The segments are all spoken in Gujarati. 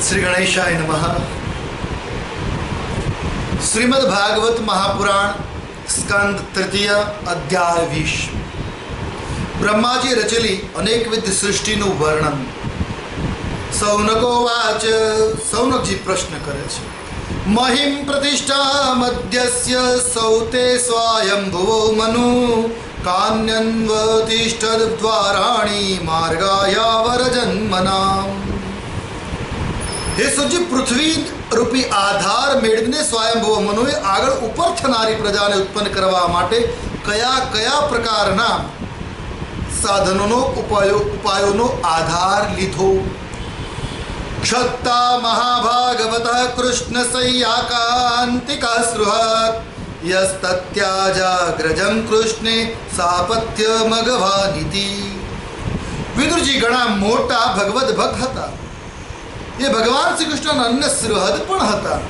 श्री गणेशाय नमः। श्रीमद् भागवत महापुराण स्कंद तृतीय अध्याय 20। ब्रह्माजी रचेली अनेकविध सृष्टिનું વર્ણન। સૌનકોવાચ, સૌનકજી પ્રશ્ન કરે છે, મહિમ પ્રતિષ્ઠા મધ્યસ્ય સૌતે સ્વયંભુવો મનુ કાન્યન્વતિષ્ઠદ દ્વારાણી માર્ગાયાવર જન્મનામ। હે સૂર્ય, પૃથ્વી રૂપી આધાર મેળવીને સ્વયંભુવ મનુએ આગળ ઉપર થનારી પ્રજાને ઉત્પન્ન કરવા માટે કયા કયા પ્રકારના સાધનોનો ઉપાયોનો આધાર લીધો? ક્ષત્તા મહાભાગવત કૃષ્ણ સૈયાકાંતિકા સૃહત યસ્તત્યાજાગ્રજમ કૃષ્ણે સાપત્ય મગવાનિતિ। વિદુરજી ઘણા મોટા ભગવદ ભક્ત હતા। એ ભગવાન શ્રી કૃષ્ણના અન્ય સૃહદ પણ હતા।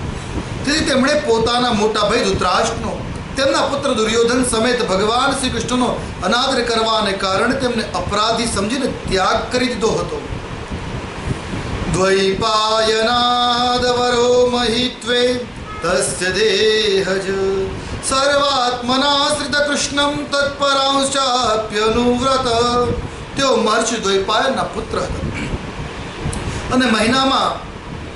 તેથી તેમણે પોતાના મોટા ભાઈ ધૃતરાષ્ટ્રનો તેમના પુત્ર દુર્યોધન સમેત ભગવાન શ્રી કૃષ્ણનો અનાદર કરવાને કારણે તેમને અપરાધી સમજીને ત્યાગ કરી દીધો હતો। દ્વૈપાયનાદવરો મહિત્વે તસ્ય દેહજ સર્વાત્મનાશ્રિત કૃષ્ણમ તત્પરાંશ્ચાપ્યનુવ્રત। તેઓ મહર્ષિ દ્વૈપાયનના પુત્ર હતા અને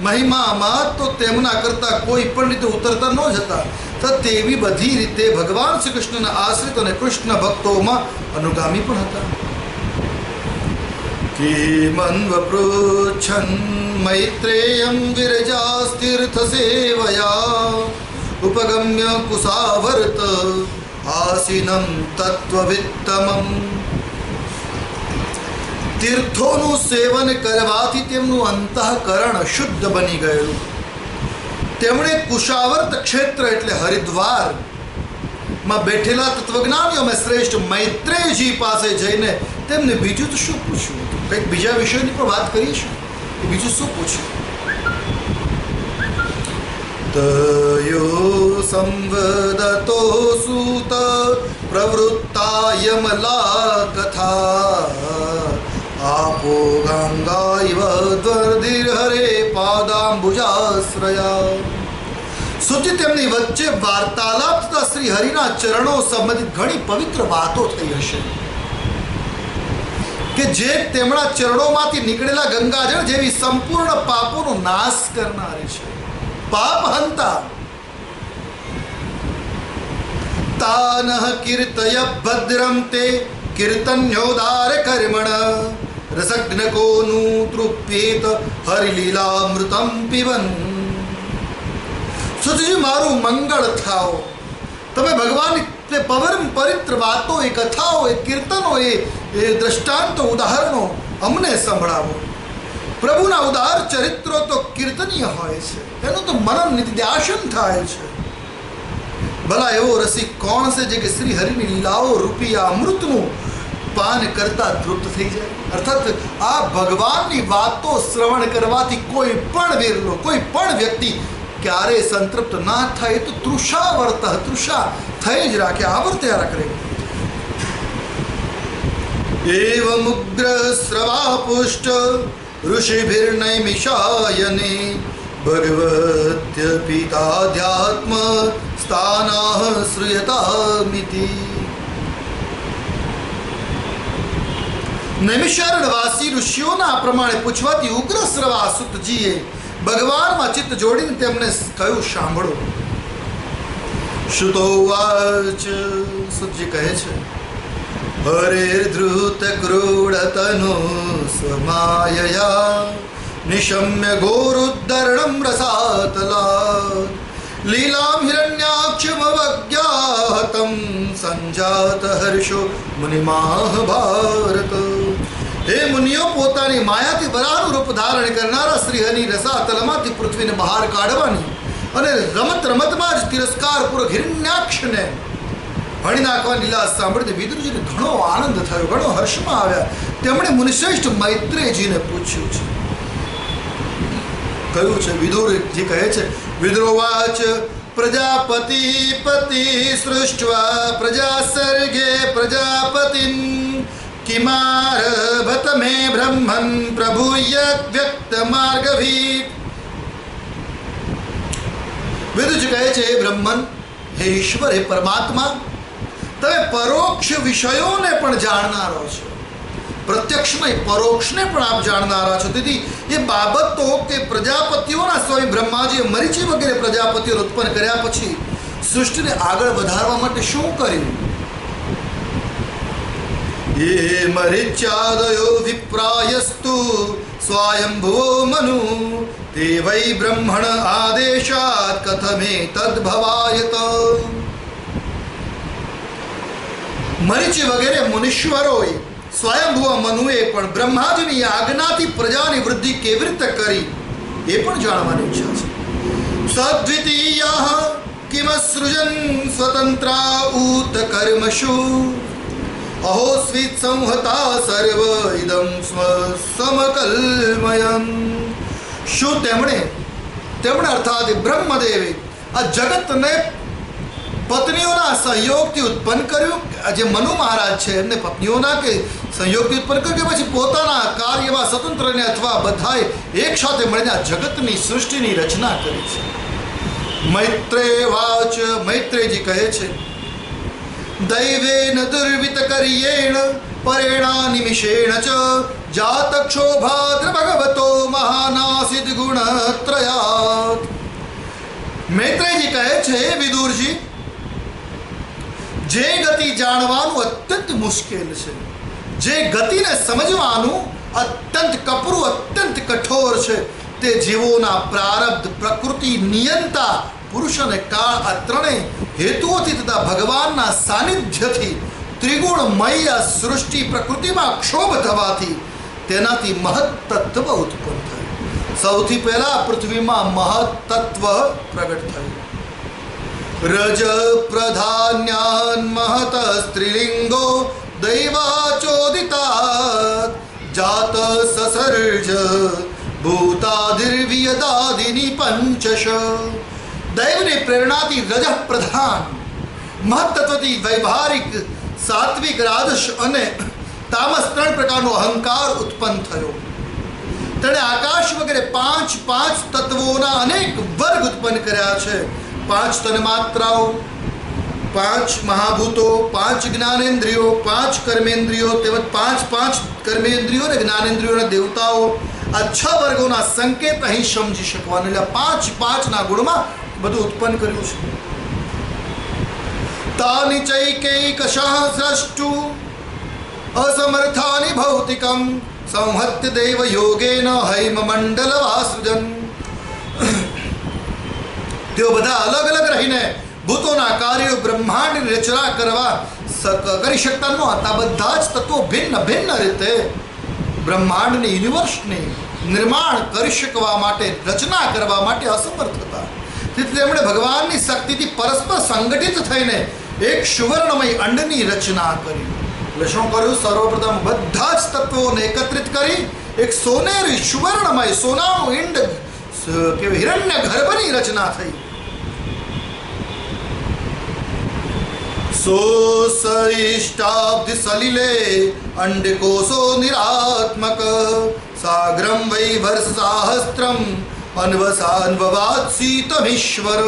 મહિમામાં તો તેમના કરતાં કોઈ પણ રીતે ઉતરતા ન જ હતા, તો તેવી બધી રીતે ભગવાન શ્રી કૃષ્ણના આશ્રિત અને કૃષ્ણ ભક્તોમાં અનુગામી પણ હતા। કિમન્વ પૃચ્છન મૈત્રેયમ વિરજાસ્તીર્થ સેવયા ઉપગમ્ય કુશાવર્ત આસીનમ તત્વવિત્તમમ। તીર્થોનું સેવન કરવાથી તેમનું અંતઃકરણ શુદ્ધ બની ગયું। તેમણે કુશાવર્ત ક્ષેત્ર એટલે હરિદ્વારમાં બેઠેલા તત્વજ્ઞાનીઓમાં શ્રેષ્ઠ મૈત્રેયજી પાસે જઈને તેમને બીજું તો શું પૂછ્યું હતું? કંઈક બીજા વિષયની પણ વાત કરીશું કે બીજું શું પૂછ્યું? તયો સંવદતો સૂત પ્રવૃત્તાયમલા કથા આપો ગંગા ઇવ દ્વર્ધિર હરે પાદાંબુજાશ્રયા। સુચિ તેમની વચ્ચે વાર્તાલાપ તથા શ્રી હરિના ચરણો સંબંધિત ઘણી પવિત્ર વાતો થઈ હશે કે જે તેમના ચરણોમાંથી નીકળેલા ગંગાજળ જેવી સંપૂર્ણ પાપોનો નાશ કરનારી છે, પાપ હંતા। તાનઃ કીર્તય ભદ્રમ તે કીર્તન્યોદાર કર્મણ રસગ્નકોનું તૃપ્યેત હરિલીલામૃતમ પીવન। સુજી, મારું મંગળ થાઓ, તમે ભગવાનની પવિત્ર વાતો, એ કથાઓ, એ કીર્તનો, એ દ્રષ્ટાંતો, ઉદાહરણો અમને સંભળાવો। પ્રભુના ઉદાર ચરિત્રો તો કીર્તનીય હોય છે, એનું તો મનન નિત્યાસન થાય છે। ભલા એવો રસિક કોણ છે જે કે શ્રી હરિની લીલાઓ રૂપી આ અમૃતનું પાન કરતા તૃપ્ત થઈ જાય? અર્થાત આ ભગવાનની વાતો શ્રવણ કરવાથી કોઈ પણ વીરલો, કોઈ પણ વ્યક્તિ ક્યારે સંતૃપ્ત ના થાય, તો તૃષાવર્ત, તૃષા થઈ જ રાખે, આવર્ત્યા કરે। એવમ ઉગ્ર શ્રવા પુષ્ટ ઋષિભિર્નૈમિષાયને ભગવત્ય પિતાધ્યાત્મ સ્થાનાઃ શ્રૂયતામિતિ। નૈમિષારણ્યવાસી ઋષિઓના પ્રમાણે પૂછવાથી ઉગ્ર શ્રવા સુતજીએ ભગવાનમાં ચિત્ત જોડીને તેમને કહ્યું, સાંભળો। શુતોવાચ, સુતજી કહે છે, હરેર્ધૃત ક્રૂડતનુ સ્વમાયયા નિશમ્ય ઘોરુદ્ધરણમ રસાતલાદ લીલામ હિરણ્યાક્ષમવજ્ઞાહતમ સંજાત હર્ષો મુનિમાહ ભારત। હે મુનિઓ, પોતાની માયાથી વરાનું રૂપ ધારણ કરનારા શ્રી હરિની રસાતલમાંથી પૃથ્વીને બહાર કાઢવાની અને રમત રમતમાં જ તિરસ્કારપૂર્વક હિરણ્યાક્ષને હણી નાખવાની લીલા સાંભળીને વિદુરજીને ઘણો આનંદ થયો, ઘણો હર્ષમાં આવ્યા। તેમણે મુનિશ્રેષ્ઠ મૈત્રેયજીને પૂછ્યું છે, કહ્યું છે, વિદુરજી કહે છે, વિદુરોવાચ પ્રજાપતિ પતિ સૃષ્ટ્વા પ્રજા સર્ગે પ્રજાપતિન કિમારભત મે બ્રહ્મન પ્રભુય વ્યક્ત માર્ગભીત વિદુજી કહે છે, હે બ્રહ્મન, હે ઈશ્વર, હે પરમાત્મા, તમે પરોક્ષ વિષયોને પણ જાણનારો છો, પ્રત્યક્ષ નહીં પરોક્ષને પણ આપ જાણનારા છો. તેથી એ બાબતો કે પ્રજાપતિઓના સ્વામી બ્રહ્માજીએ મરીચી વગેરે પ્રજાપતિઓ ઉત્પન્ન કર્યા પછી સૃષ્ટિને આગળ વધારવા માટે શું કર્યું? ये मरीच्यादयो विप्रायस्तु स्वायंभुवो मनु ते वै ब्रह्मण आदेशात् कथमे तद्भवायत. મરીચી વગેરે મુનીશ્વરોએ સ્વયંભુવ મનુએ પણ બ્રહ્માજીની આજ્ઞાથી પ્રજાની વૃદ્ધિ કેવી રીતે કરી એ પણ જાણવાની ઈચ્છા છે. સદ્વિતીયઃ કિમસૃજન સ્વતંત્રા ઉત કર્મશુ અહો સ્વીત સંહતા સર્વ ઇદમ સમકલ્મયમ. શું તેમણે અર્થાત બ્રહ્મદેવે આ જગતને પત્નીઓના સહયોગથી ઉત્પન્ન કર્યું? જે મનુ મહારાજ છે એમને પત્નીઓના કે સંયોગથી ઉત્પન્ન કર્યું કે પછી પોતાના કાર્યમાં સ્વતંત્રને અથવા બધાએ એક સાથે મળીને આ જગતની સૃષ્ટિની રચના કરી છે? મૈત્રેય વાચ, મૈત્રેયજી કહે છે, દૈવેન દુર્વિત કર્યેણ પરેણા નિમિષેણ ચ જાતક્ષોભાદ્ર ભગવતો મહાનાસિદ ગુણત્રયાત. મૈત્રેયજી કહે છે, વિદુરજી, જે ગતિ જાણવાનું અત્યંત મુશ્કેલ છે, જે ગતિને સમજવાનું અત્યંત કપરું, અત્યંત કઠોર છે, તે જીવોના પ્રારબ્ધ, પ્રકૃતિ, નિયંતા, પુરુષ અને કાળ આ ત્રણેય હેતુઓથી તથા ભગવાનના સાનિધ્યથી ત્રિગુણમય સૃષ્ટિ પ્રકૃતિમાં ક્ષોભ થવાથી તેનાથી મહત્તત્વ ઉત્પન્ન થયું. સૌથી પહેલા પૃથ્વીમાં મહત્તત્વ પ્રગટ થયું. રજ પ્રધાન્યાન મહત સ્ત્રીલિંગો દૈવાચોદિતા જાત સસર્જ ભૂતાદિર્વિયદાદિની પંચશ. દૈવની પ્રેરણાથી રજ પ્રધાન મહત્તત્વથી વૈવાહિક, સાત્વિક, રાજસ અને તામસ ત્રણ પ્રકારનો અહંકાર ઉત્પન્ન થયો. તેણે આકાશ વગેરે પાંચ તત્વોના અનેક વર્ગ ઉત્પન્ન કર્યા છે. 5 તન્માત્રાઓ, 5 મહાભૂતો, 5 જ્ઞાનેન્દ્રિયો, 5 કર્મેન્દ્રિયો, તેમજ 5 કર્મેન્દ્રિયો અને જ્ઞાનેન્દ્રિયોના દેવતાઓ. આ 6 વર્ગોના સંકેત અહીં સમજી શકવાનું. એટલે 5 ગુણમાં બધું ઉત્પન્ન કર્યું છે. તાની ચૈકૈકશઃ સ્રષ્ટુ અસમર્થાની ભૌતિકમ સંહત્ય દેવ યોગેન હૈમ મંડલ વાસૃજન. તેઓ બધા અલગ અલગ રહીને ભૂતોના કાર્યો, બ્રહ્માંડની રચના કરી શકતા ન હતા. બધા જ તત્વો ભિન્ન રીતે બ્રહ્માંડની, યુનિવર્સની નિર્માણ કરી શકવા માટે, રચના કરવા માટે અસમર્થ હતા. તેથી તેમણે ભગવાનની શક્તિથી પરસ્પર સંગઠિત થઈને એક સુવર્ણમય અંડની રચના કરી. એટલે શું કર્યું? સર્વપ્રથમ બધા જ તત્વોને એકત્રિત કરી એક સોનેરી સુવર્ણમય સોનાનું ઈંડ કે હિરણ્ય ગર્ભની રચના થઈ. સોસરિષ્ટાબ્ધિ સલિલે અંડકોશો નિરાત્મક સાગ્રમ વૈ વર્ષ સાહસ્ત્રમ અન્વસાન્વવાત્સીતમીશ્વર.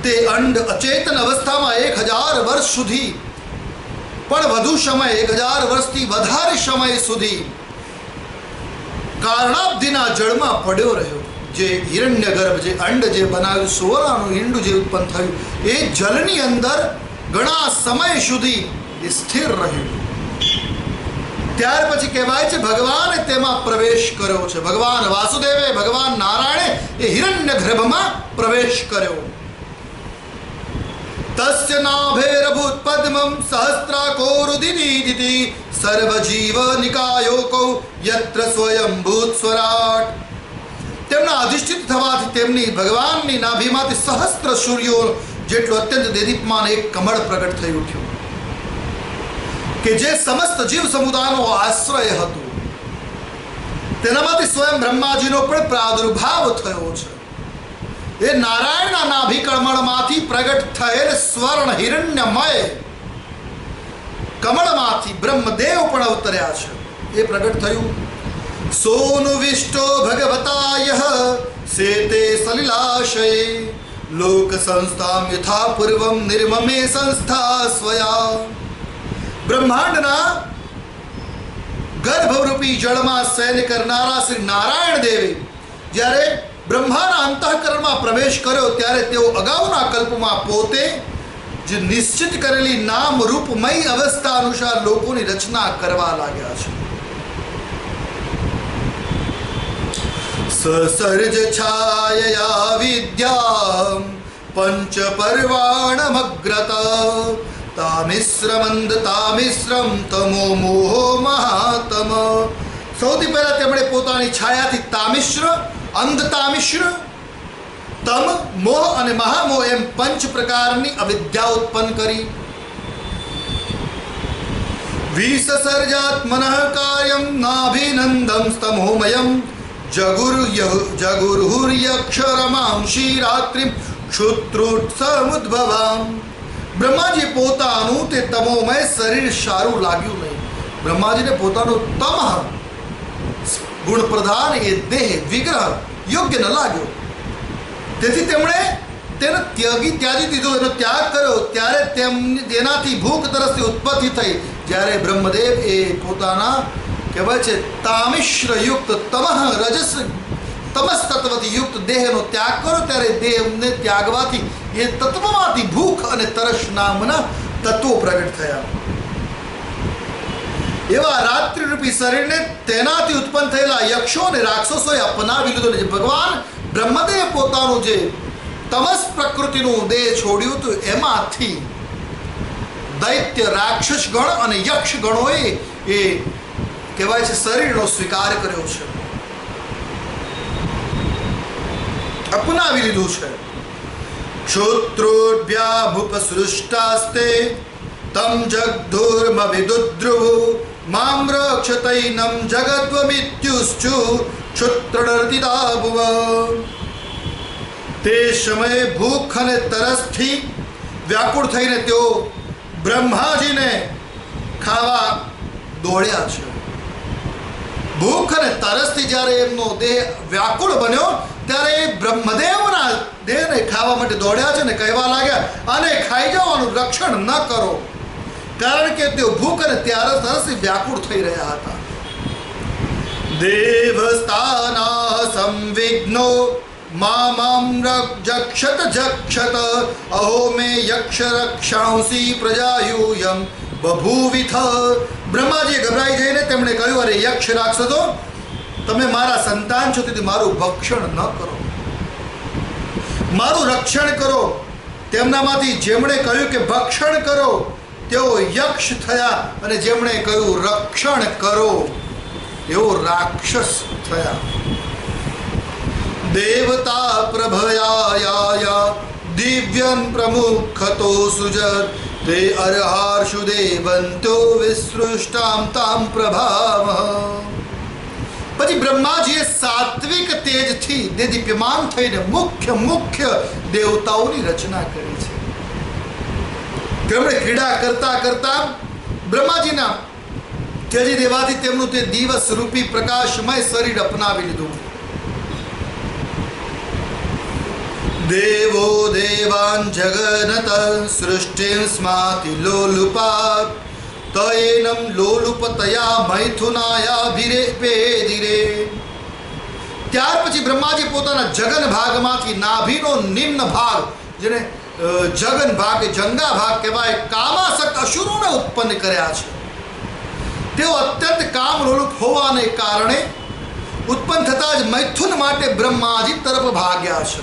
તે અંડ અચેતન અવસ્થામાં 1000 વર્ષ સુધી પણ વધુ સમય, 1000 વર્ષથી વધારે સમય સુધી કારણાબ્ધિના જળમાં પડ્યો રહ્યો. જે હિરણ્ય ગર્ભ, જે અંડ જે બનાવ્યું, સુવર્ણનું ઈંડું જે ઉત્પન્ન થયું, એ જલની અંદર ઘણા સમય સુધી સ્થિર રહ્યું. ત્યાર પછી કહેવાય છે ભગવાને તેમાં પ્રવેશ કર્યો છે. ભગવાન વાસુદેવે, ભગવાન નારાયણે એ હિરણ્ય ગર્ભમાં પ્રવેશ કર્યો. તસ્ય નાભેરભૂત પદ્મમ સહસ્ત્રાકોરુદિદીદિતિ સર્વજીવ નિકાયોકો યત્ર સ્વયંભૂત સ્વરાટ. તેમના અધિષ્ઠિત થવાથી તેમની ભગવાનની નાભીમાંથી સહસ્ત્ર સૂર્યો જેટલું અત્યંત દેદીપ્યમાન એક કમળ પ્રગટ થઈ ઉઠ્યું કે જે સમસ્ત જીવ સમુદાયનો આશ્રય હતું. તેનામાંથી સ્વયં બ્રહ્માજીનો પણ પ્રાદુર્ભાવ થયો છે. એ નારાયણના નાભી કમળમાંથી પ્રગટ થયેલ સ્વર્ણ હિરણ્યમય કમળમાંથી બ્રહ્મદેવ પણ અવતર્યા છે. એ પ્રગટ થયું. સોનુ વિષ્ટો ભગવતા યહ સેતે સલિલાશય લોક સંસ્થામ યથા પૂર્વમ નિર્મમે સંસ્થા સ્વયા. બ્રહ્માંડના ગર્ભરૂપી જળમાં શયન કરનારા શ્રી નારાયણ દેવે જ્યારે બ્રહ્માના અંતઃકરણમાં પ્રવેશ કર્યો ત્યારે તેઓ અગાઉના કલ્પમાં પોતે જે નિશ્ચિત કરેલી નામ રૂપમય અવસ્થા અનુસાર લોકોની રચના કરવા લાગ્યા છે. સસર્જ છાયયા વિદ્યા પંચ પર્વાણમગ્રત તામિશ્રમંદ તામિશ્રમ તમો મોહો મહાતમ. સૌથી પહેલા તેમણે પોતાની છાયાથી તામિશ્ર, અંધ તામિશ્ર, તમ, મોહ અને મહામોહ એમ પંચ પ્રકારની અવિદ્યા ઉત્પન્ન કરી. વિસસર્જાત્મનઃ કાર્યમ નાભિનંદમ સ્તમોમયમ જગુર્યુર્યક્ષરમાંશી રાત્રિમ ક્ષુત્રોત્સમુદ્ભવામ. બ્રહ્માજી પોતાનું તે તમોમય શરીર સારું લાગ્યું નહીં. બ્રહ્માજીને પોતાનું તમઃ ગુણ પ્રધાન એ દેહ વિગ્રહ યોગ્ય ન લાગ્યો. તેથી તેમણે તેને ત્યાજી દીધો, એનો ત્યાગ કર્યો. ત્યારે તેનાથી ભૂખ તરસની ઉત્પત્તિ થઈ. જ્યારે બ્રહ્મદેવ એ પોતાના કહેવાય છે તામિશ્ર યુક્ત તમઃ રજસ તમસ તત્વથી યુક્ત દેહનો ત્યાગ કર્યો ત્યારે દેહને ત્યાગવાથી એ તત્વમાંથી ભૂખ અને તરસ નામના તત્વો પ્રગટ થયા. એવા રાત્રિરૂપી શરીરને તેનાથી ઉત્પન્ન થયેલા યક્ષો અને રાક્ષસોએ અપનાવી લીધું. ભગવાન બ્રહ્મદેવ પોતાનું જે તમસ પ્રકૃતિનું દેહ છોડ્યું હતું એમાંથી દૈત્ય રાક્ષસ ગણ અને યક્ષ ગણોએ એ કહેવાય છે શરીરનો સ્વીકાર કર્યો છે, અપનાવી લીધું છે. ક્ષોત્રોભ્યાભુપસૃષ્ટાસ્તે તમ જગધુર્મ વિદુદ્રુવો મામ રક્ષતૈનમ જગદ્વમિત્યુશ્ચુ ક્ષુત્રડર્તિતા ભુવ. તે સમયે ભૂખ અને તરસથી વ્યાકુળ થઈને તેઓ બ્રહ્માજીને ખાવા દોડ્યા છે. ભૂખ અને તરસથી જ્યારે એમનો દેહ વ્યાકુળ બન્યો ત્યારે એ બ્રહ્મદેવના દેહને ખાવા માટે દોડ્યા છે ને કહેવા લાગ્યા અને ખાઈ જવાનું રક્ષણ ન કરો, કારણ કે તેઓ ભૂખ અને તરસથી વ્યાકુળ થઈ રહ્યા હતા. દેવસ્તાના સંવિઘ્નો મામ જક્ષત જક્ષત અહો મે યક્ષ રક્ષાંસી પ્રજાયુયમ બભૂવિથ. બ્રહ્માજીએ ગભરાઈ જઈને તેમણે કહ્યું, અરે યક્ષ રાક્ષસો, તમે મારા સંતાન છો, તેથી મારું ભક્ષણ ન કરો, મારું રક્ષણ કરો. તેમનામાંથી જેમણે કહ્યું કે ભક્ષણ કરો તેઓ યક્ષ થયા અને જેમણે કહ્યું રક્ષણ કરો એવો રાક્ષસ થયા. દેવતા પ્રભયાયા દિવ્યન પ્રમુખતો સુજર તે અરહાર્ષુ દેવંતો વિસૃષ્ટામ તામ પ્રભાવ. પછી બ્રહ્માજીએ સાત્વિક તેજથી દેદીપ્યમાન થઈને મુખ્ય દેવતાઓની રચના કરી છે. તેમણે ક્રીડા કરતા કરતા બ્રહ્માજીના ત્યજી દેવાથી તેમનું તે દિવસ રૂપી પ્રકાશમય શરીર અપનાવી લીધું. દેવો દેવાન જગનત સૃષ્ટિં સ્માતિ લોલુપાત તયેનમ લોલુપતયા મૈથુનાયાભિરેપેધિરે. ત્યાર પછી બ્રહ્માજી પોતાના જગન ભાગમાંથી નાભીનો નિમ્ન ભાગ, જેને જગન ભાગ જંગા ભાગ કહેવાય, કામાસક્ત અસુરોને ઉત્પન્ન કર્યા છે. તેઓ અત્યંત કામલોલુપ હોવાને કારણે ઉત્પન્ન થતા જ મૈથુન માટે બ્રહ્માજી તરફ ભાગ્યા છે.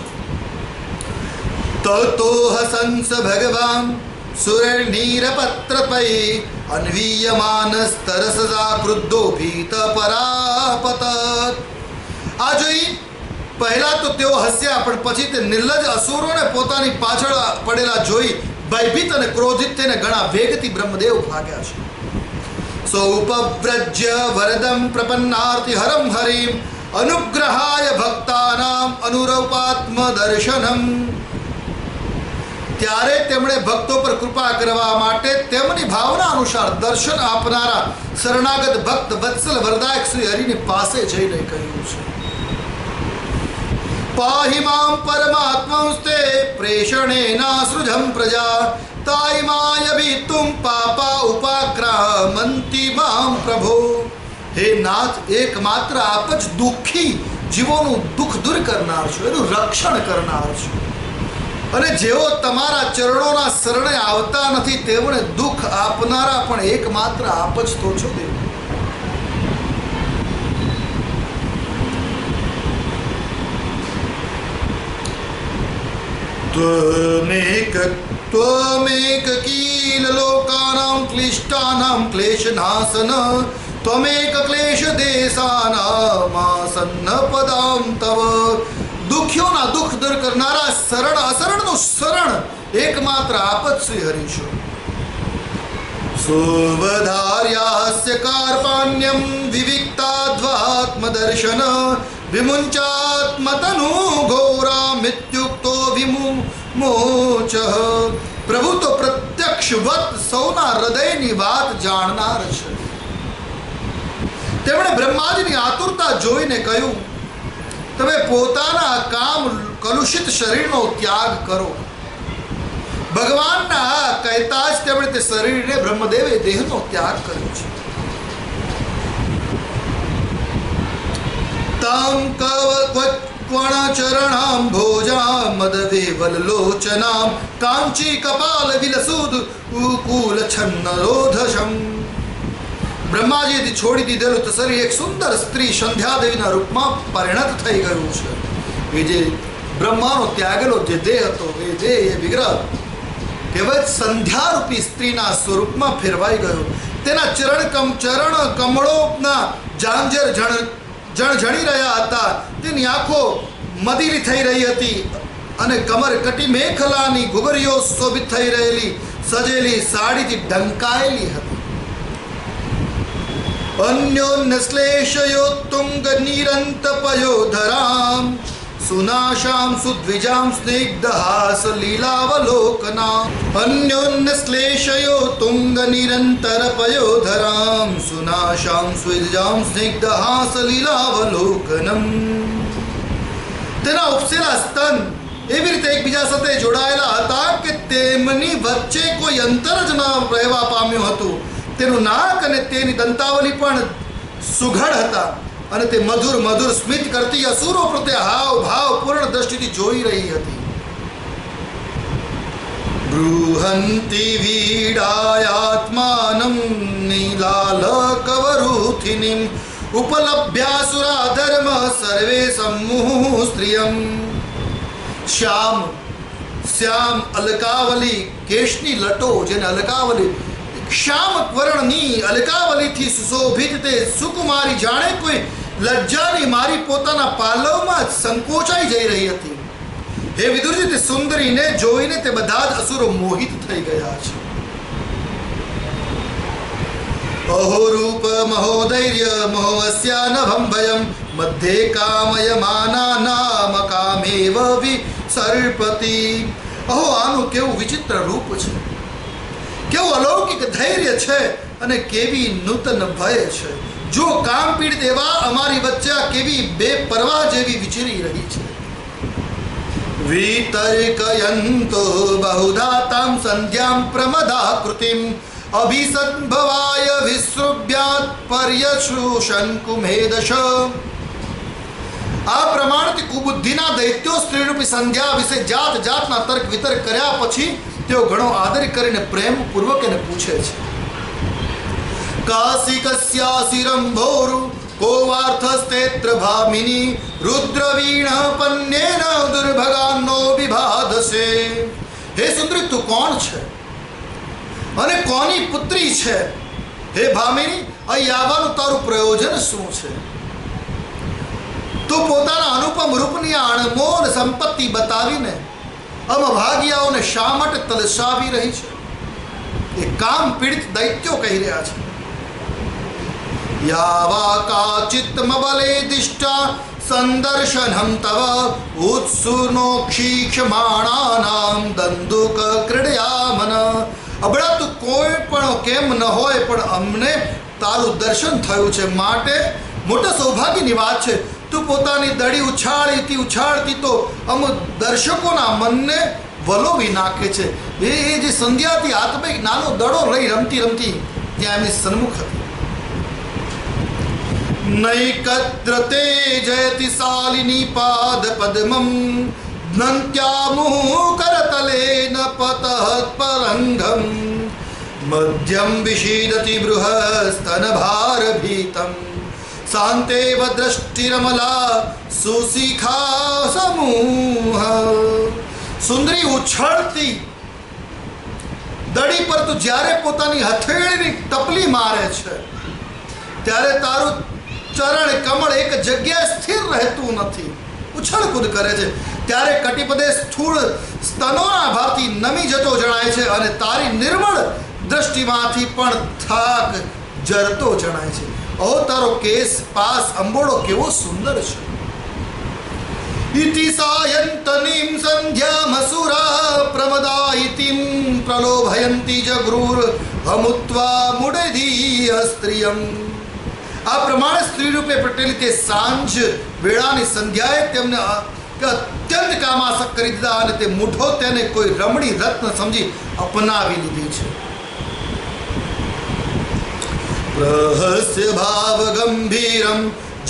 તતો હસંસ ભગવાન સુરનીરપત્રપૈ અન્વીયમાનસ્તરસજા ક્રુદ્ધો ભીત પરાપત. આ જોઈ પહેલા તો તેઓ હસ્યા, પણ પછી તે નિર્લજ અસુરોને પોતાની પાછળ પડેલા જોઈ ભયભીત અને ક્રોધિત થઈને ઘણા વેગથી બ્રહ્મદેવ ભાગ્યા છે. સૌપવ્રજ્ય વરદમ પ્રપન્નાર્તિ હરમ હરિમ અનુગ્રહાય ભક્તાનામ અનુરૂપાત્મ દર્શનમ. ત્યારે તેમણે ભક્તો પર કૃપા કરવા માટે તેમની ભાવના અનુસાર દર્શન આપનારા શરણાગત ભક્ત વત્સલ વરદાયક શ્રી હરિની પાસે જઈને કહ્યું છે. पाहि मां परमात्मंस्ते प्रेषणेनासृजं प्रजा तायमायभितुं पापा उपाक्रामन्ति मां प्रभो। હે નાથ, એકમાત્ર આપ જ દુઃખી જીવોનું દુઃખ દૂર કરનાર છો, એનું રક્ષણ કરનાર છો, અને જેઓ તમારા ચરણોના શરણે આવતા નથી તેઓને દુઃખ આપનારા પણ એકમાત્ર આપ જ તો છો દેવ। त्वमेक किल लोकानां क्लिष्टानां क्लेशनाशन त्वमेक क्लेश देशानामासन्न पदां तव। દુખ્યોના દુઃખ દૂર કરનારા શરણ અશરણનું શરણ એકમાત્ર આપ જ શ્રી હરિ છો। સુવધાર્યાસ્ય કાર્પાણ્યમ વિવિક્તાદ્વાત્મદર્શન વિમુંચાત્મતનુ ઘોરા મૃત્યુક્તો વિમુમોચ। પ્રભુ તો પ્રત્યક્ષવત સૌના હૃદયની વાત જાણનાર છે। તેમણે બ્રહ્માજીની આતુરતા જોઈને કહ્યું, તમે પોતાના કામ કલુષિત શરીરનો ત્યાગ કરો। ભગવાનના કહેતા જ તેમણે તે શરીરને બ્રહ્મદેવે દેહનો ત્યાગ કર્યો છે। તમ કવણ ચરણામ ભોજા મદવેવલોચનામ કાંચી કપાલ વિલસુદ ઉકુલ છન્નરોધશમ। બ્રહ્માજીથી છોડી દીધેલું તો શરીર એક સુંદર સ્ત્રી સંધ્યાદેવીના રૂપમાં પરિણત થઈ ગયું છે। એ જે બ્રહ્માનો ત્યાગેલો જે દેહ હતો એ દેહ એ વિગ્રહ કહેવાય સંધ્યારૂપી સ્ત્રીના સ્વરૂપમાં ફેરવાઈ ગયો। તેના ચરણ કમળોના ઝાંઝર જણઝણી રહ્યા હતા। તેની આંખો મદીરી થઈ રહી હતી અને કમર કટી મેખલાની ઘુઘરીઓ શોભિત થઈ રહેલી સજેલી સાડીથી ઢંકાયેલી હતી। अन्योन्यश्लेषयोत्तुंग निरन्तपयोधरां सुनाशां सुद्विजां स्निग्धहास लीलावलोकनां। अन्योन्यश्लेषयोत्तुंग निरन्तरपयोधरां सुनाशां सुद्विजां स्निग्धहास लीलावलोकनम्। તેના ઉપસેલા સ્તન એવી રીતે એકબીજા સાથે જોડાયેલા હતા કે તેમની વચ્ચે કોઈ અંતર જ ન રહેવા પામ્યું હતું। તેનું નાક અને તેની દંતાવલી પણ સુઘડ હતા અને તે મધુર મધુર સ્મિત કરતી અસુરો પ્રત્યે હાવ ભાવ પૂર્ણ દ્રષ્ટિથી જોઈ રહી હતી। બૃહંતિ વીડાયાત્માનં નીલાલ કવરુથિનિમ ઉપલભ્યાસુરા ધર્મ સર્વે સમૂહ સ્ત્રિયમ। શ્યામ અલકાવલી કેશની લટો, જેને અલકાવલી શ્યામ વર્ણની અલકાવલીથી સુશોભિત તે સુકુમારી જાણે કોઈ લજ્જાની મારી પોતાના પાલવમાં સંકોચાઈ જઈ રહી હતી। હે વિદુરજી, તે સુંદરીને જોઈને તે બધા જ અસુરો મોહિત થઈ ગયા છે। અહો રૂપ મહોદૈર્ય મહોસ્યાનભમ ભયમ મધ્યે કામયમાના નામ કામેવ વિસર્પતિ। અહો, આનું કેવું વિચિત્ર રૂપ છે, કેવું અલૌકિક ધૈર્ય છે અને કેવી નૂતન ભય છે। જો કામ પીડિત એવા અમારી વચ્ચે આ કેવી બેપરવાહ જેવી વિચરી રહી છે। વિતર્કયંતો બહુધા તામ સંધ્યામ પ્રમદાકૃતિમ અભિસંભવાય વિસૃભ્યાત પર્યશુષન કુમેદશ। આ પ્રમાણથી કુબુદ્ધિના દૈત્યો સ્ત્રીરૂપી સંધ્યા વિશે જાત જાતના તર્ક વિતર્ક કર્યા પછી તેઓ ઘણો આદર કરીને પ્રેમ પૂર્વક એને પૂછે છે। કાશિકસ્યાસિરંભોરુ કોવાર્થસ્તેત્ર ભામિની રુદ્રવીણ પન્યેન દુર્ભગાનો વિભાધસે। હે સુંદરી, તું કોણ છે અને કોની પુત્રી છે? હે ભામિની, અહીં આવવાનું તારું પ્રયોજન શું છે? તું પોતાના અનુપમ રૂપની અણમોલ સંપત્તિ બતાવીને અમભાગિયાઓને શા માટે તલસાવી રહી છે? એ કામ પીડિત દૈત્યો કહી રહ્યા છે। યાવા કાચિત્મબલે દિષ્ટા સંદર્શનમ તવ ઉત્સુનો ક્ષીક્ષમાણાનામ દંદુક ક્રીડયામન। અબળા, તું કોઈ પણ કેમ ન હોય પણ અમને તારું દર્શન થયું છે, માટે મોટા સૌભાગ્યની વાત છે। તું પોતાની દડી ઉછાળતી તો દર્શકોના મનને વલોવી નાખે છે. એ જે સંધ્યાથી હાથમાં એક નાનો દડો લઈ રમતી ત્યાં એમની સન્મુખ હતી. નૈકદ્રતે જયતિ શાલિની પાદ પદ્મમ નંત્યામુહ કરતલેન પતઃ પરંગમ મધ્યમ વિષીદતિ બૃહસ્તન ભારભીતમ શાંતેવ દ્રષ્ટિરમલા સુશિખા સમૂહ. સુંદરી ઉછળતી દડી પર તું જ્યારે પોતાની હથેળીની ટપલી મારે છે ત્યારે તારું ચરણ કમળ એક જગ્યાએ સ્થિર રહેતું નથી, ઉછળકૂદ કરે છે. ત્યારે કટિપદે સ્થૂળ સ્તનોના ભાવથી નમી જતો જણાય છે અને તારી નિર્મળ દ્રષ્ટિમાંથી પણ થાક જરતો જણાય છે. ઓ તારો કેસ પાસ અંબોડો કેવો સુંદર છે. ઇતિ સાયંતનીમ સંધ્યામસુરા પ્રમદાયિતિમ પ્રલોભયંતી જગૃર અમુત્વા મુડેધી સ્ત્રિયમ. આ પ્રમાણે સ્ત્રી રૂપે પ્રટેલી તે સાંજ વેળાની સંધ્યાએ તેમને અત્યંત કામાસક્ત કરી દીધા અને તે મૂઠો તેને કોઈ રમણી રત્ન સમજી અપનાવી લીધી છે. પ્રહસ્ય ભાવ ગંભીરમ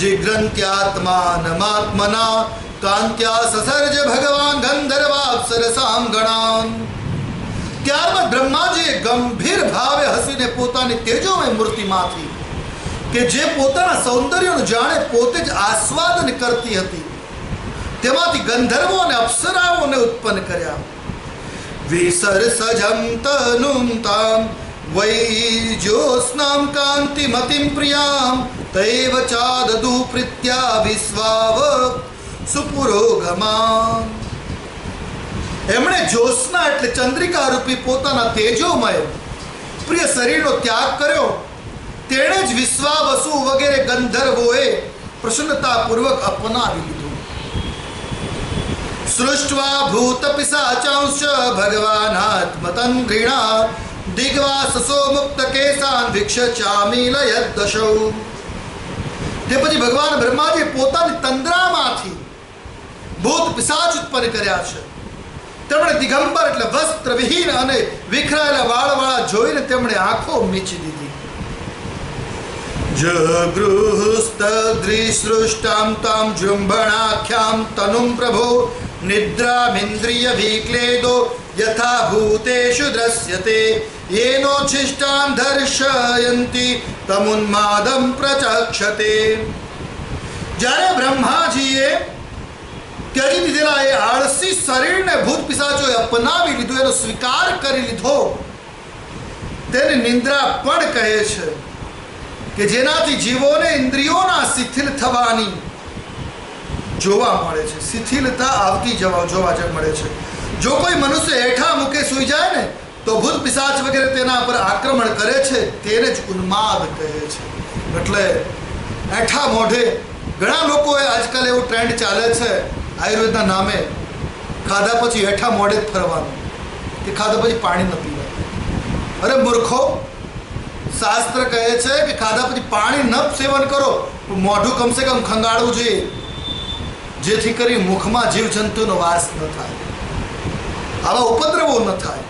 જિગ્રંત્યાત્માનમાત્મના કાંત્યા સસર્જ ભગવાન ગંધર્વાપ્સરસામ ગણાન. ત્યારબાદ બ્રહ્માજીએ ગંભીર ભાવે હસીને પોતાની તેજોમય મૂર્તિમાંથી કે જે પોતાના સૌંદર્યનું જાણે પોતે જ આસ્વાદન કરતી હતી તેમાંથી ગંધર્વો અને અપ્સરાઓને ઉત્પન્ન કર્યા. વિસર્સજમ તનુમ તામ વૈ જ્યોત્સ્નામ કાંતિમતિમ પ્રિયામ તૈવ ચાદદુ પ્રીત્યા વિશ્વાવ સુપુરોગમાન. એમણે જ્યોત્સના એટલે ચંદ્રિકા રૂપી પોતાના તેજોમય પ્રિય શરીરનો ત્યાગ કર્યો. તેણે જ વિશ્વાવસુ વગેરે ગંધર્વોએ પ્રસન્નતાપૂર્વક અપનાવી લીધું. સૃષ્ટ્વા ભૂત પિશાચાંશ ભગવાન આત્મતન ઘૃણા દિગ્વાસસો મુક્ત કેસાન ભિક્ષચામી લયદ્દશૌ. તે પછી ભગવાન બ્રહ્માજીએ પોતાની તંદ્રામાંથી ભૂત પિશાચ ઉત્પન્ન કર્યા છે. તેમણે દિગંબર એટલે વસ્ત્રવિહીન અને વિખરાયેલા વાળવાળા જોઈને તેમણે આંખો મીચી દીધી. જગૃહસ્તદ્રિસૃષ્ટામ તામ જૃંભણાખ્યામ તનુમ પ્રભો નિદ્રામિન્દ્રિય વિક્લેદો યથા ભૂતેષુ દ્રશ્યતે યેનોચ્છિષ્ટાન દર્શયંતિ તમુન્માદમ પ્રચક્ષતે. જ્યારે બ્રહ્માજીએ ત્યજી દીધેલા એ આળસી શરીરને ભૂત પિશાચોએ અપનાવી લીધું, એનો સ્વીકાર કરી લીધો, તેને નિંદ્રા પણ કહે છે કે જેનાથી જીવોને ઇન્દ્રિયોના શિથિલ થવાની જોવા મળે છે, શિથિલતા આવતી જોવા મળે છે. જો કોઈ મનુષ્ય હેઠા મૂકે સૂઈ જાય ને તો ભૂત પિશાચ વગેરે તેના પર આક્રમણ કરે છે, તેને જ ઉન્માદ કહે છે. એટલે હેઠા મોઢે ઘણા લોકોએ આજકાલ એવું ટ્રેન્ડ ચાલે છે આયુર્વેદના નામે, ખાધા પછી હેઠા મોઢે જ ફરવાનું, કે ખાધા પછી પાણી ન પીવાનું. અરે મૂર્ખો, શાસ્ત્ર કહે છે કે ખાધા પછી પાણી ન સેવન કરો, મોઢું કમસે કમ ખંગાળવું જોઈએ, જેથી કરી મુખમાં જીવજંતુનો વાસ ન થાય, આવા ઉપદ્રવો ન થાય.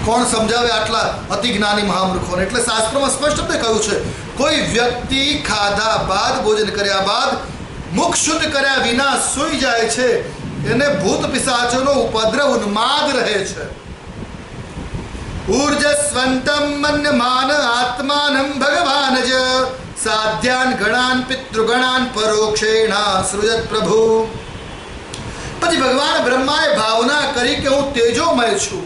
કોણ સમજાવે આટલા અતિ જ્ઞાની મહામૂર્ખોને? એટલે શાસ્ત્રમાં સ્પષ્ટ કહ્યું છે, કોઈ વ્યક્તિ ખાધા બાદ, ભોજન કર્યા બાદ મુખ શુદ્ધ કર્યા વિના સૂઈ જાય છે, એને ભૂત પિશાચોનો ઉપદ્રવ ઉન્માદ રહે છે. ઊર્જસ્વંતમ મન્યમાન આત્માનમ ભગવાન જ સાધ્યાન ગણાન પિતૃગણાન પરોક્ષેણ સૃજત પ્રભુ. પછી ભગવાન બ્રહ્માએ ભાવના કરી કે હું તેજોમય છું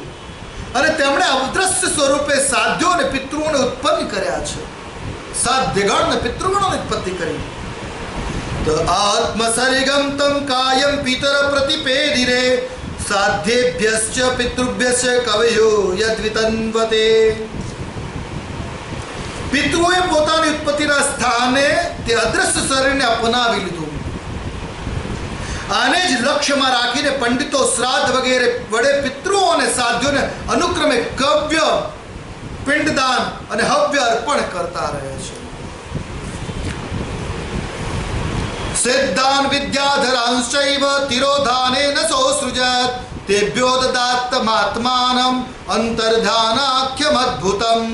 અને તેમણે અવદ્રશ્ય સ્વરૂપે સાધ્યો અને પિતૃઓને ઉત્પન્ન કર્યા છે. સાધ્યગણ અને પિતૃગણોની ઉત્પત્તિ કરી. તો આત્મસરિગમ તમ કાયમ પિતર પ્રતિપેદિરે સાધ્યેભ્યશ્ચ પિતૃભ્યશ્ચ કવયો યદ્વિતન્વતે. પિતૃઓએ પોતાની ઉત્પત્તિના સ્થાને તે અદ્રશ્ય શરીરને અપનાવી લીધું. આને જ લક્ષ્યમાં રાખીને પંડિતો શ્રાદ્ધ વગેરે વડે પિતૃઓ અને સાધ્યોને અનુક્રમે કવ્ય, પિંડદાન અને હવ્ય અર્પણ કરતા રહે છે. सिद्धान् विद्याधरांश्चैव तिरोधानेन सोऽसृजत् तेभ्यो ददात्तमात्मानम् अंतर्धानाख्यमद्भुतम्.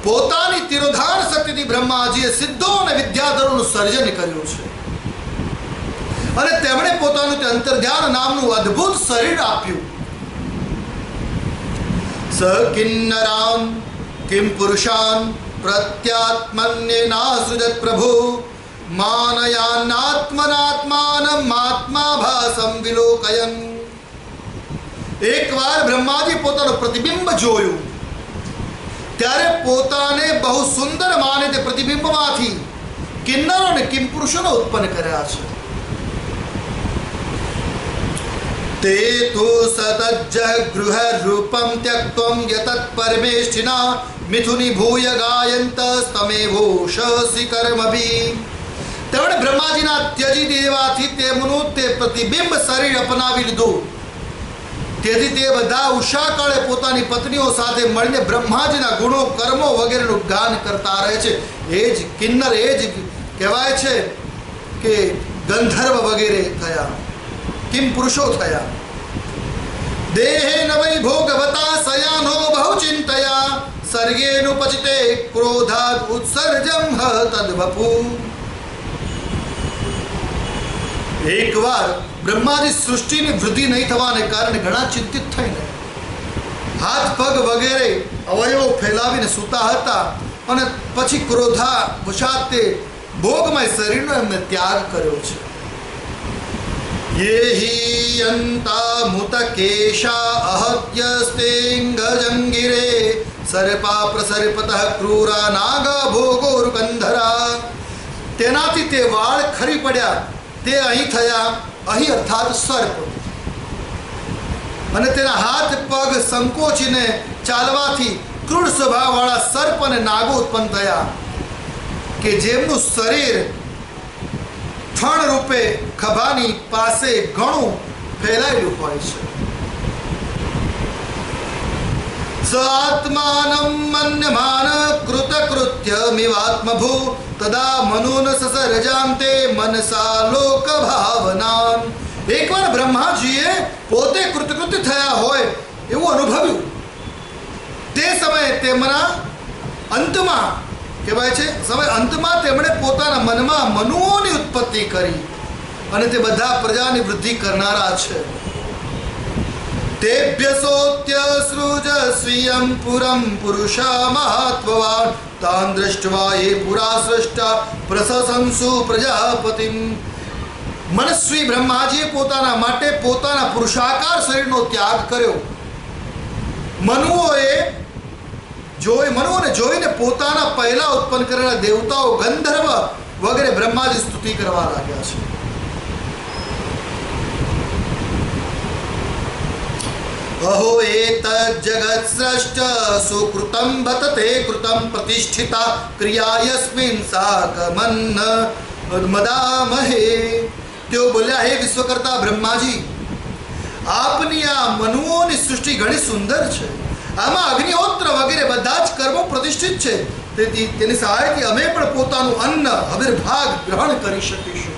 પોતાની તિરોધાન શક્તિથી બ્રહ્માજીએ સિદ્ધો અને વિદ્યાધરોનું સર્જન કર્યું છે અને તેમણે પોતાનું તે અંતર્ધ્યાન નામનું અદ્ભુત શરીર આપ્યું. સ કિન્નરાન કિમ પુરુષાન પ્રત્યાત્મન્યેનાસૃજત પ્રભુ માનયાનાત્મનાત્માનમ આત્માભાસમ વિલોકયન. એકવાર બ્રહ્માજી પોતાનું પ્રતિબિંબ જોયું ત્યારે પોતાને બહુ સુંદર માને તે પ્રતિબિંબમાંથી કિન્નરો અને કિમપુરુષોને ઉત્પન્ન કર્યા છે. તે તો સતજ્જ ગૃહ રૂપમ ત્યક્ત્વમ યતત પરમેષ્ઠિના મિથુની ભૂય ગાયંત સ્તમેવોષસી કર્મભી. તેમણે બ્રહ્માજીના ત્યજી દેવાથી તેમનું તે પ્રતિબિંબ શરીર અપનાવી લીધું. તેથી તે બધા ઉષાકાળે પોતાની પત્નીઓ સાથે મળીને બ્રહ્માજીના ગુણો કર્મો વગેરેનું ગાન કરતા રહે છે. એ જ કિન્નર, એ જ કહેવાય છે કે ગંધર્વ વગેરે થયા, કિમ પુરુષો થયા. દેહે નવૈ ભોગવતા સયાનો બહુ ચિંતયા સર્ગેનુપચિતે ક્રોધાદ ઉત્સર્જમ તદ્વપુ. એકવાર બ્રહ્માજી સૃષ્ટિની વૃદ્ધિ નહીં થવાને કારણે ઘણા ચિંતિત થઈને હાથ પગ વગેરે અવયવો ફેલાવીને સૂતા હતા અને પછી ક્રોધા વશાત તે ભોગમય શરીરનો એમને ત્યાગ કર્યો છે. યેહિ અંતા મુતકેશા અહત્યસ્તેંગજંગિરે સર્પા પ્રસર્પતઃ ક્રૂરા નાગા ભોગોરુકંધરા. તેનાથી તે વાળ ખરી પડ્યા, તે અહીં થયા, અહીં અર્થાત સર્પ, અને તેના હાથ પગ સંકોચીને ચાલવાથી ક્રૂર સ્વભાવવાળા સર્પ અને નાગો ઉત્પન્ન થયા કે જેમનું શરીર ફણ રૂપે ખભાની પાસે ઘણું ફેલાયેલું હોય છે. સ્વાત્માનં મન્યમાન કૃતકૃત્યમિવાત્મભૂ તદા મનોન સસરજાંતે મનસા લોક ભાવના. એકવાર બ્રહ્માજીએ પોતે કૃતકૃત્ય થયા હોય એવું અનુભવ્યું. તે સમયે તેમના અંતમાં કહેવાય છે સમય અંતમાં તેમણે પોતાના મનમાં મનુઓની ઉત્પત્તિ કરી અને તે બધા પ્રજાની વૃદ્ધિ કરનારા છે. તેભ્યસોત્ય સૃજ સ્વીયં પુરમ પુરુષા મહાત્વવાન તાન દ્રષ્ટવા એ પુરા સૃષ્ટા પ્રશંસુ પ્રજાપતિમ. મનસ્વી બ્રહ્માજીએ પોતાના માટે પોતાના પુરુષાકાર શરીરનો ત્યાગ કર્યો. મનુઓને જોઈને પોતાના પહેલા ઉત્પન્ન કરેલા દેવતાઓ ગંધર્વ વગેરે બ્રહ્માજી સ્તુતિ કરવા લાગ્યા છે. અહો એતજ્જગત સ્રષ્ટ સુકૃતમ બત તે કૃતમ પ્રતિષ્ઠિતા ક્રિયાયસ્મિન સાકમન્ન મદામહે. તેઓ બોલ્યા, હે વિશ્વકર્તા બ્રહ્માજી, આપની આ મનુઓની સૃષ્ટિ ઘણી સુંદર છે. આમાં અગ્નિહોત્ર વગેરે બધા જ કર્મો પ્રતિષ્ઠિત છે. તેથી તેની સહાયથી અમે પણ પોતાનું અન્ન અવિર્ભાગ ગ્રહણ કરી શકીશું.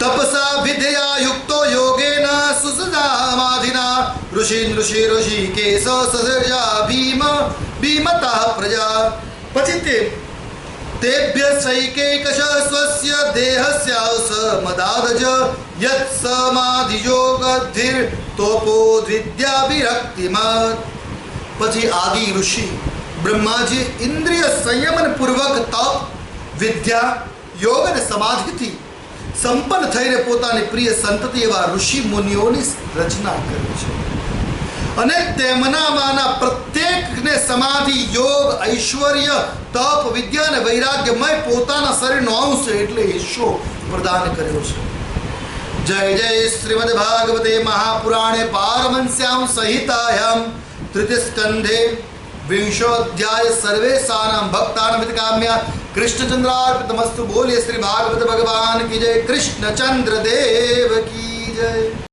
તપસા વિદ્યા યુક્તો યોગેન સુસજામાધિના ઋષિન ઋષિ કેશ સસર્જા ભીમ ભીમતા પ્રજા. પછી તેભ્ય સૈકૈકશ સ્વસ્ય દેહસ્યાસ મદાદજ યત સમાધિયોગધિર તોપો દ્વિદ્યાભિરક્તિમત. પછી આદિ ઋષિ બ્રહ્માજી ઇન્દ્રિય સંયમન પૂર્વક તપ, વિદ્યા, યોગ અને સમાધિથી સંપન્ન થઈને પોતાની પ્રિય સંતતિ એવા ઋષિ મુનિઓની રચના કરી છે અને તેમનામાંના પ્રત્યેકને સમાધિ, યોગ, ઐશ્વર્ય, તપ, વિદ્યા અને વૈરાગ્યમય પોતાના શરીરનો અંશ એટલે હિસ્સો પ્રદાન કર્યો છે. જય જય શ્રીમદ ભાગવતે મહાપુરાણે પારમહંસ્યામ સંહિતાયામ તૃતીય સ્કંધે વિંશોધ્યાય સર્વેશાનામ ભક્તાનામ હિતકામ્યા કૃષ્ણચંદ્રાર્પિતમસ્તુ. બોલીએ શ્રી ભાગવત ભગવાન કી જય. કૃષ્ણચંદ્ર દેવ કી જય.